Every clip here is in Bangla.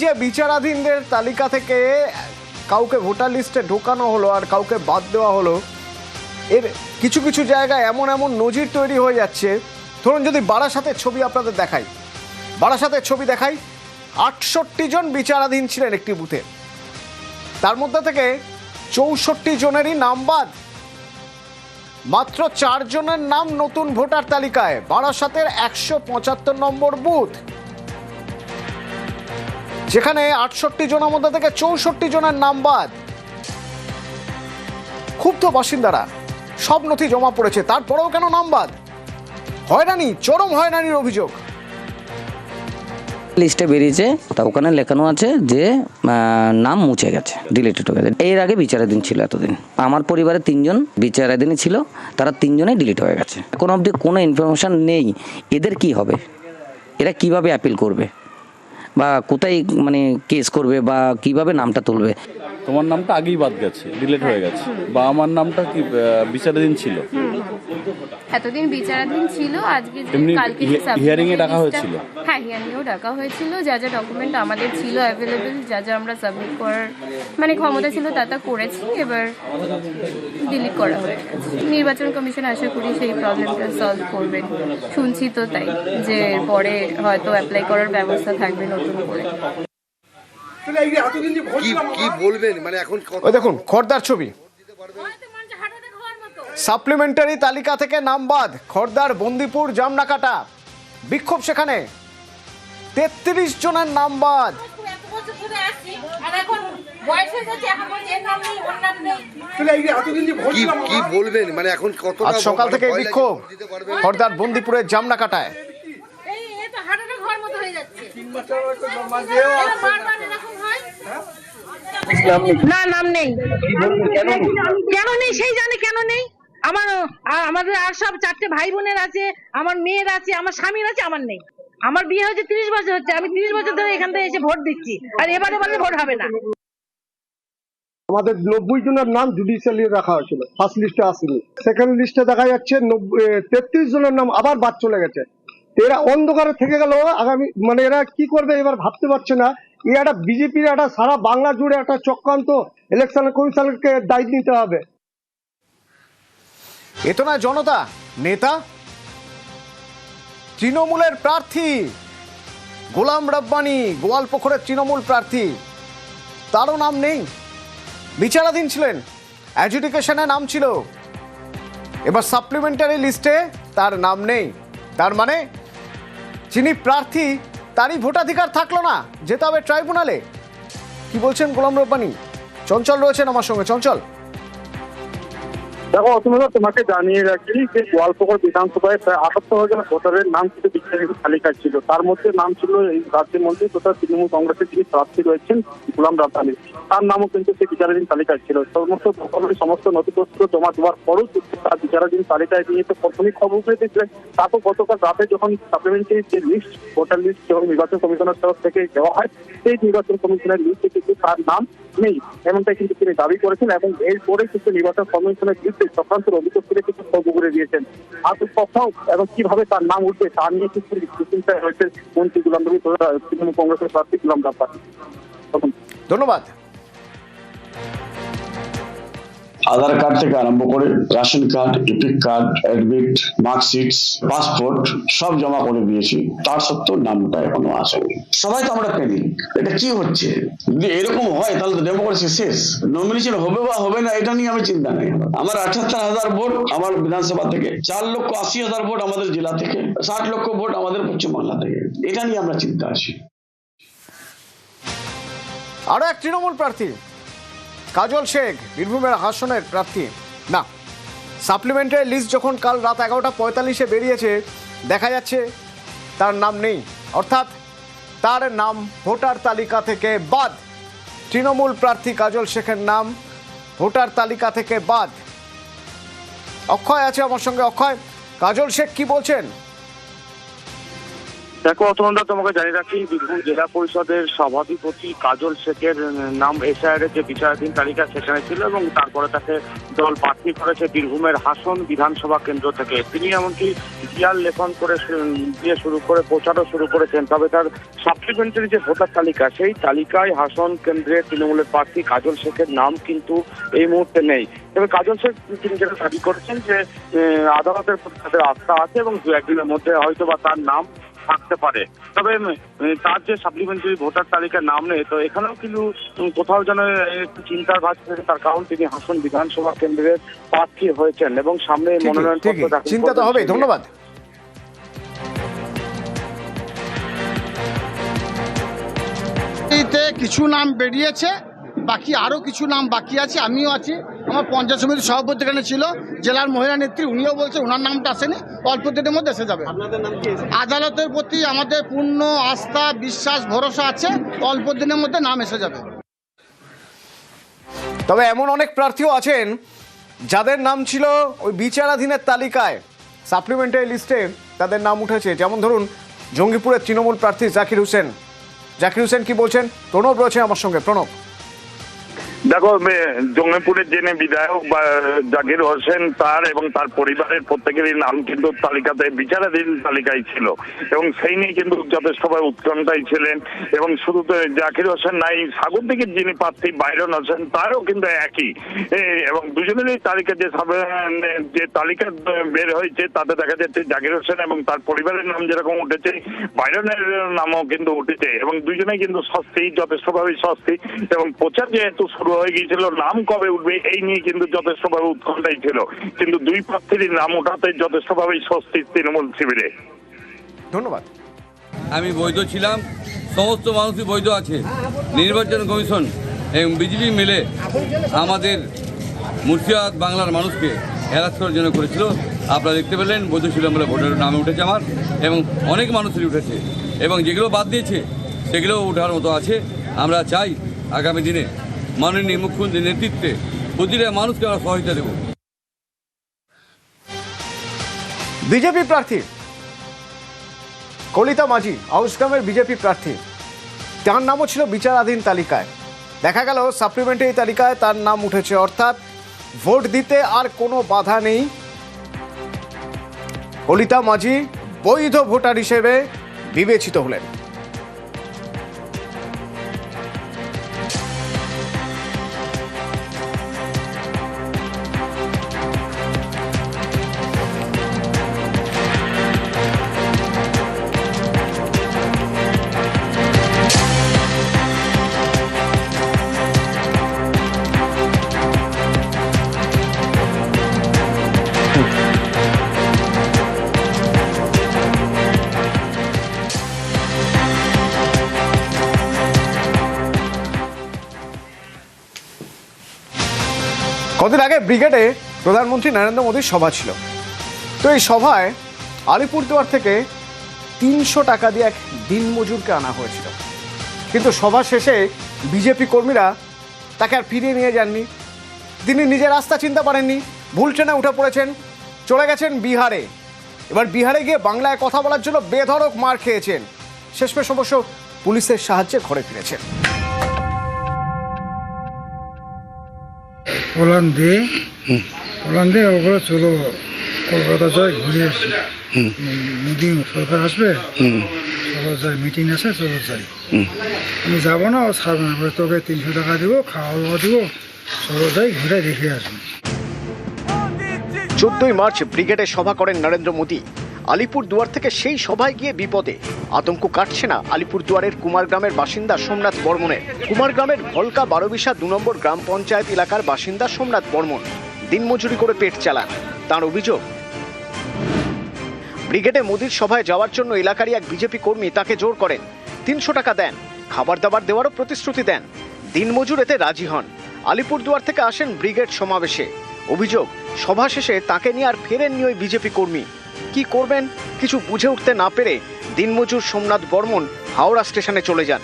যে বিচারাধীনদের তালিকা থেকে কাউকে ভোটার লিস্টে ঢোকানো হলো আর কাউকে বাদ দেওয়া হলো, এর কিছু কিছু জায়গায় এমন এমন নজির তৈরি হয়ে যাচ্ছে। ধরুন যদি বারাসাতের ছবি আপনাদের দেখাই, বারাসাতের ছবি দেখাই, ৬৮ জন বিচারাধীন ছিলেন একটি বুথে, তার মধ্যে থেকে ৬৪ জনেরই নাম বাদ। মাত্র ৪ জনের নাম নতুন ভোটার তালিকায়। বারাসাতের ১৭৫ নম্বর বুথ, যেখানে ৬৮ জনের মধ্যে থেকে ৬৪ জনের নাম বাদ। ক্ষুব্ধ বাসিন্দারা, সব নথি জমা পড়েছে, তারপরেও কেন নাম বাদ? হয়রানি, চরম হয়রানির অভিযোগ। লিস্টে বেরিয়েছে, তা ওখানে লেখানো আছে যে নাম মুছে গেছে, ডিলিটেড হয়ে গেছে। এর আগে বিচারাধীন ছিল এতদিন। আমার পরিবারে 3 জন বিচারাধীন ছিল, তারা 3 জনেই ডিলিট হয়ে গেছে। এখন অবধি কোনো ইনফরমেশন নেই এদের কি হবে, এরা কিভাবে অ্যাপিল করবে বা কোথায় মানে কেস করবে বা কিভাবে নামটা তুলবে। তোমার নামটা আগেই বাদ গেছে, ডিলিট হয়ে গেছে, বা আমার নামটা কি বিচারাধীন ছিল, এতদিন বিচারাধীন ছিল। আজকে এমনি কালকে হিয়ারিং এ ডাকা হয়েছিল। হ্যাঁ, হিয়ারিংও ডাকা হয়েছিল। যা যা ডকুমেন্ট আমাদের ছিল অ্যাভেলেবেল, যা যা আমরা সাবমিট করার মানে ক্ষমতা ছিল তা তা করেছি। এবার ডিলিট করা হয়ে গেছে। নির্বাচন কমিশন আশা করি সেই প্রবলেমটা সলভ করবেন, শুনছি তো তাই, যে পরে হয়তো অ্যাপ্লাই করার ব্যবস্থা থাকবে নতুন করে। কি বলবেন মানে এখন ওই দেখুন খড়দার ছবি, সাপ্লিমেন্টারি তালিকা থেকে নাম বাদ। খড়দার, বন্দিপুর, জামনাকাটা, বিক্ষোভ সেখানে। ৩৩ জনের নাম বাদ। কি বলবেন মানে এখন কত আজ সকাল থেকে বিক্ষোভ খড়দার, বন্দিপুরের জামনাকাটায়। না, নাম নেই। কেন নেই সেই জানে কেন নেই। আমাদের আর সব 4টে ভাই বোনের আছে, আমার মেয়ের আছে, আমার স্বামীর আছে, আমার নেই। আমার বিয়ে হয়েছে 30 বছর হচ্ছে, আমি 30 বছর ধরে এখান থেকে এসে ভোট দিচ্ছি, আর এবারে বললে ভোট হবে না। আমাদের 90 জনের নাম জুডিশিয়ালি রাখা হয়েছিল, ফার্স্ট লিস্টে আসেনি। সেকেন্ড লিস্টে দেখা যাচ্ছে 33 জনের নাম আবার বাদ চলে গেছে। এরা অন্ধকারে থেকে গেল। আগামী মানে এরা কি করবে এবার ভাবতে পারছে না। একটা বিজেপির একটা সারা বাংলা জুড়ে একটা চক্রান্ত, ইলেকশন কমিশনকে দায়িত্ব নিতে হবে। এ তো না জনতা, নেতা তৃণমূলের প্রার্থী গোলাম রব্বানী, গোয়ালপুকুরের তৃণমূল প্রার্থী, তারও নাম নেই। বিচারাধীন ছিলেন, অ্যাডজুডিকেশনে নাম ছিল, এবার সাপ্লিমেন্টারি লিস্টে তার নাম নেই। তার মানে যিনি প্রার্থী তারই ভোটাধিকার থাকলো না, যেতে হবে ট্রাইব্যুনালে। কি বলছেন গোলাম রব্বানী? চঞ্চল রয়েছেন আমার সঙ্গে। চঞ্চল, দেখো অতনুদা, তোমাকে জানিয়ে রাখি যে গোয়ালপুকুর বিধানসভায় প্রায় ৭৮ জন ভোটারের নাম কিন্তু বিচারাধীন তালিকায় ছিল। তার মধ্যে নাম ছিল এই রাজ্যমন্ত্রী তথা তৃণমূল কংগ্রেসের যিনি প্রার্থী রয়েছেন গোলাম রব্বানী, তার নামও কিন্তু সেই বিচারাধীন তালিকায় ছিল। সমস্ত নথিপত্র জমা দেওয়ার পরও তার বিচারাধীন তালিকায় নিয়ে তো প্রথমেই খবর পেয়ে দিয়েছিলেন। তারপর গতকাল রাতে যখন সাপ্লিমেন্টারি যে লিস্ট, ভোটার লিস্ট যখন নির্বাচন কমিশনের তরফ থেকে দেওয়া হয়, সেই নির্বাচন কমিশনের লিস্টে কিন্তু তার নাম নেই, এমনটাই কিন্তু তিনি দাবি করেছেন। এবং এরপরে কিন্তু নির্বাচন কমিশনের বিরুদ্ধে চক্রান্তের অভিযোগ করে কিন্তু খবর করে দিয়েছেন। আর কোথাও এবং কিভাবে তার নাম উঠবে তা নিয়ে কিন্তু চিন্তায় রয়েছে মন্ত্রী গোলাম রবি, তৃণমূল কংগ্রেসের প্রার্থী গোলাম রব্বানী। ধন্যবাদ। আধার কার্ড থেকে আরম্ভ করে ration card, epic card, admit, marksheets, passport সব জমা করে দিয়েছি, তার সত্ত্বেও নামটা এখনো আসেনি। সবাই তো আমরা প্যানিক, এটা কি হচ্ছে? যদি এরকম হয় তাহলে তো ডেমোক্রেসি শেষ। নমিনেশন হবে বা হবে না এটা নিয়ে আমি চিন্তা নেই। আমার ৭৮,০০০ ভোট আমার বিধানসভা থেকে, 4,80,000 ভোট আমাদের জেলা থেকে, 60 লক্ষ ভোট আমাদের পশ্চিমবাংলা থেকে। এটা নিয়ে আমরা চিন্তা আছি। আরো এক তৃণমূল প্রার্থী কাজল শেখ, বীরভূমের হাসনের প্রার্থী। না, সাপ্লিমেন্টারি লিস্ট যখন কাল রাত 11:45-এ বেরিয়েছে, দেখা যাচ্ছে তার নাম নেই, অর্থাৎ তার নাম ভোটার তালিকা থেকে বাদ। তৃণমূল প্রার্থী কাজল শেখের নাম ভোটার তালিকা থেকে বাদ। অক্ষয় আছে আমার সঙ্গে। অক্ষয়, কাজল শেখ কি বলছেন? দেখো অতনন্দা, তোমাকে জানিয়ে রাখি বীরভূম জেলা পরিষদের সভাধিপতি কাজল শেখের নাম এসআইআরের যে বিচারাধীন তালিকা সেখানে ছিল এবং তারপরে তাকে দল প্রার্থী করেছে বীরভূমের হাসন বিধানসভা কেন্দ্র থেকে। তিনি এমনকি জিয়ার লেখন করে দিয়ে শুরু করে প্রচারও শুরু করেছেন। তবে তার সাপ্লিমেন্টারি যে ভোটার তালিকা, সেই তালিকায় হাসন কেন্দ্রের তৃণমূলের প্রার্থী কাজল শেখের নাম কিন্তু এই মুহূর্তে নেই। তবে কাজল শেখ তিনি যেটা দাবি করেছেন যে আদালতের প্রতি তাদের আস্থা আছে এবং দু একদিনের মধ্যে হয়তো বা তার নাম থাকতে পারে। তবে তার যে সাপ্লিমেন্টারি ভোটার তালিকার নাম নেই, তো এখানেও কিন্তু কোথাও যেন একটু চিন্তার ভাঁজ থেকে, তার কারণ তিনি হাসন বিধানসভা কেন্দ্রের প্রার্থী হয়েছেন এবং সামনে মনোনয়ন পত্র দাখিল চিন্তা তো হবে। ধন্যবাদ। কিছু নাম বেরিয়েছে, বাকি আরো কিছু নাম বাকি আছে। আমিও আছি, আমার পঞ্চায়েত সমিতির সভাপতি এখানে ছিল, জেলার মহিলা নেত্রী, উনিও বলছে ওনার নামটা আসেনি, অল্প দিনের মধ্যে এসে যাবে। আদালতের প্রতি আমাদের পূর্ণ আস্থা, বিশ্বাস, ভরসা আছে, অল্প দিনের মধ্যে নাম এসে যাবে। তবে এমন অনেক প্রার্থীও আছেন যাদের নাম ছিল ওই বিচারাধীনের তালিকায়, সাপ্লিমেন্টারি লিস্টে তাদের নাম উঠেছে। যেমন ধরুন জঙ্গিপুরের তৃণমূল প্রার্থী জাকির হোসেন। জাকির হোসেন কি বলছেন? প্রণব রয়েছে আমার সঙ্গে। প্রণব, দেখো জঙ্গিপুরের যিনি বিধায়ক বা জাকির হোসেন, তার এবং তার পরিবারের প্রত্যেকেরই নাম কিন্তু তালিকাতে বিচারাধীন তালিকায় ছিল এবং সেই নিয়ে কিন্তু যথেষ্টভাবে উৎকণ্ঠায় ছিলেন। এবং শুধু জাকির হোসেন নাই, সাগরদিঘির যিনি প্রার্থী বাইরন হোসেন, তারও কিন্তু একই। এবং দুজনেরই তালিকা যে তালিকা বের হয়েছে তাতে দেখা যাচ্ছে জাকির হোসেন এবং তার পরিবারের নাম যেরকম উঠেছে, বাইরনের নামও কিন্তু উঠেছে এবং দুজনেই কিন্তু স্বস্তি, যথেষ্টভাবে স্বস্তি। এবং প্রচার যেহেতু শুরু হয়ে গিয়েছিল, নাম কবে উঠবে এই নিয়ে কিন্তু যথেষ্টভাবে উৎকণ্ঠাই ছিল, কিন্তু দুই প্রার্থীর নাম ওঠাতে যথেষ্টভাবে স্বস্তি তৃণমূল শিবিরে। ধন্যবাদ। আমি বৈধ ছিলাম, সমস্ত মানুষই বৈধ আছে। নির্বাচন কমিশন এবং বিজেপি মিলে আমাদের মুর্শিদাবাদ বাংলার মানুষকে হ্যারাস করার জন্য করেছিল। আপনারা দেখতে পেলেন বৈধ ছিলাম বলে ভোটের নামে উঠেছে আমার, এবং অনেক মানুষেরই উঠেছে, এবং যেগুলো বাদ দিয়েছে সেগুলোও ওঠার মতো আছে। আমরা চাই আগামী দিনে মাননীয় মুখ্যমন্ত্রীর নেতৃত্বে প্রতিটা মানুষকে আমরা সহায়তা দেব। বিজেপি প্রার্থী কলিতা মাঝি, আউসগ্রামের বিজেপি প্রার্থী, তার নামও ছিল বিচারাধীন তালিকায়। দেখা গেল সাপ্লিমেন্টারি তালিকায় তার নাম উঠেছে, অর্থাৎ ভোট দিতে আর কোনো বাধা নেই। কলিতা মাঝি বৈধ ভোটার হিসেবে বিবেচিত হলেন। কদিন আগে ব্রিগেডে প্রধানমন্ত্রী নরেন্দ্র মোদীর সভা ছিল। তো এই সভায় আলিপুরদুয়ার থেকে 300 টাকা দিয়ে এক দিনমজুরকে আনা হয়েছিল, কিন্তু সভা শেষে বিজেপি কর্মীরা তাকে আর ফিরিয়ে নিয়ে যাননি। তিনি নিজের রাস্তা চিনতে পারেননি, ভুল ট্রেনে উঠে পড়েছেন, চলে গেছেন বিহারে। এবার বিহারে গিয়ে বাংলায় কথা বলার জন্য বেধড়ক মার খেয়েছেন। শেষমেশ অবশ্য পুলিশের সাহায্যে ঘরে ফিরেছেন। পোল্যান্ডে ওগুলো চলো কলকাতা যাই, ঘুরে আসি, মিটিং সরকার আসবে, চলো যাই, মিটিং আছে, চলো যাই। আমি যাবো না, ও ছাড়বে না, তোকে 300 টাকা দিব, খাওয়া দাওয়া দিব, চলো যাই, ঘুরে দেখে আসবো। 14ই মার্চ ব্রিগেডে সভা করেন নরেন্দ্র মোদী। আলিপুরদুয়ার থেকে সেই সভায় গিয়ে বিপদে। আতঙ্ক কাটছে না আলিপুরদুয়ারের কুমারগ্রামের বাসিন্দা সোমনাথ বর্মনের। কুমারগ্রামের ভলকা 12বিশা 2 নম্বর গ্রাম পঞ্চায়েত এলাকার বাসিন্দা সোমনাথ বর্মন দিনমজুরি করে পেট চালান। তার অভিযোগ, ব্রিগেডে মোদীর সভায় যাওয়ার জন্য এলাকারই এক বিজেপি কর্মী তাকে জোর করেন, 300 টাকা দেন, খাবার দাবার দেওয়ারও প্রতিশ্রুতি দেন। দিনমজুর এতে রাজি হন। আলিপুরদুয়ার থেকে আসেন ব্রিগেড সমাবেশে। অভিযোগ, সভা শেষে তাকে নিয়ে আর ফেরেননি ওই বিজেপি কর্মী। কি করবেন কিছু বুঝে উঠতে না পেরে দিনমজুর সোমনাথ বর্মন হাওড়া স্টেশনে চলে যান।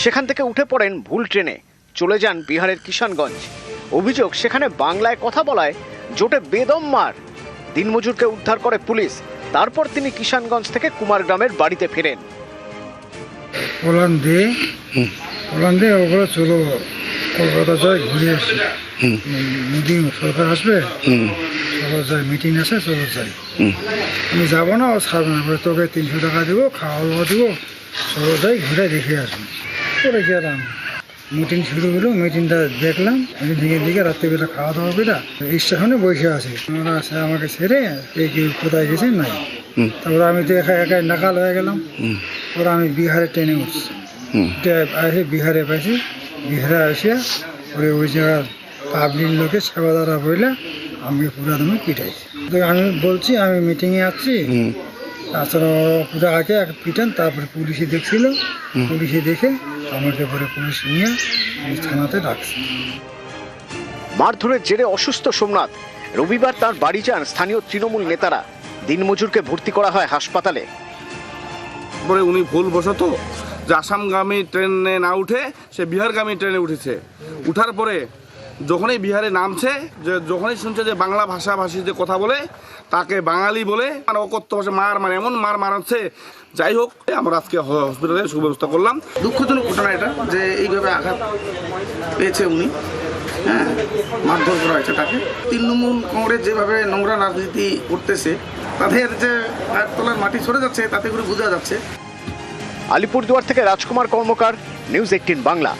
সেখান থেকে উঠে পড়েন ভুল ট্রেনে, চলে যান বিহারের কিষানগঞ্জ। অভিযোগ, সেখানে বাংলায় কথা বলায় জোটে বেদম মার। দিনমজুরকে উদ্ধার করে পুলিশ। তারপর তিনি কিষানগঞ্জ থেকে কুমারগ্রামের বাড়িতে ফেরেন। প্ল্যান দিয়ে ওগুলো চলো কলকাতা যাই ঘুরে আসি, মিটিং সরকার আসবে, চলো যাই, মিটিং আছে, চলো যাই। আমি যাবো না, ও ছাড়বে না, বলে তোকে 300 টাকা দেবো, খাওয়া দাওয়া দেবো, চলো যাই ঘুরে দেখে আসবো। করে গেলাম, মিটিং শুরু হলো, মিটিংটা দেখলাম, মিটিংয়ের দিকে রাত্রিবেলা খাওয়া দাওয়া করে স্টেশনে বসে আছে। ওরা আমাকে ছেড়ে কেউ কোথায় গেছে নাই। তারপরে আমি তো একা নাকাল হয়ে গেলাম। ওরা আমি বিহারে ট্রেনে উঠছি, আসে বিহারে পাইছি, বিহারে আসিয়া ওরে ওই জায়গার পাবলিক লোকে সেবাদারা বইলে আমাকে পুরা দমে পিটাইছে। তো আমি বলছি আমি মিটিংয়ে আসছি, তাছাড়া পুরো আগে এক পিটান, তারপরে পুলিশে দেখছিল, পুলিশে দেখে আমাকে পরে পুলিশ নিয়ে থানাতে রাখছে। মারধরের জেরে অসুস্থ সোমনাথ রবিবার তার বাড়ি যান স্থানীয় তৃণমূল নেতারা। দিনমজুরকে ভর্তি করা হয় হাসপাতালে। পরে উনি ভুলবশত যে আসামগামী ট্রেনে না উঠে সে বিহারগামী ট্রেনে উঠেছে। উঠার পরে যখনই বিহারে নামছে, যে যখনই শুনছে যে বাংলা ভাষাভাষী যে কথা বলে তাকে বাঙালি বলে আর অকথ্য ভাষা মানে এমন মারাচ্ছে। যাই হোক, আমরা আজকে হসপিটালে সুব্যবস্থা করলাম। দুঃখজনক ঘটনা এটা, যে এইভাবে আঘাত পেয়েছে উনি, হ্যাঁ, মারধর করা হয়েছে তাকে। তৃণমূল কংগ্রেস যেভাবে নোংরা রাজনীতি করতেছে, তাদের যে পায়ের তলার মাটি সরে যাচ্ছে, তাতে করে বোঝা যাচ্ছে। আলিপুরদুয়ার থেকে রাজকুমার কর্মকার, নিউজ 18 বাংলা।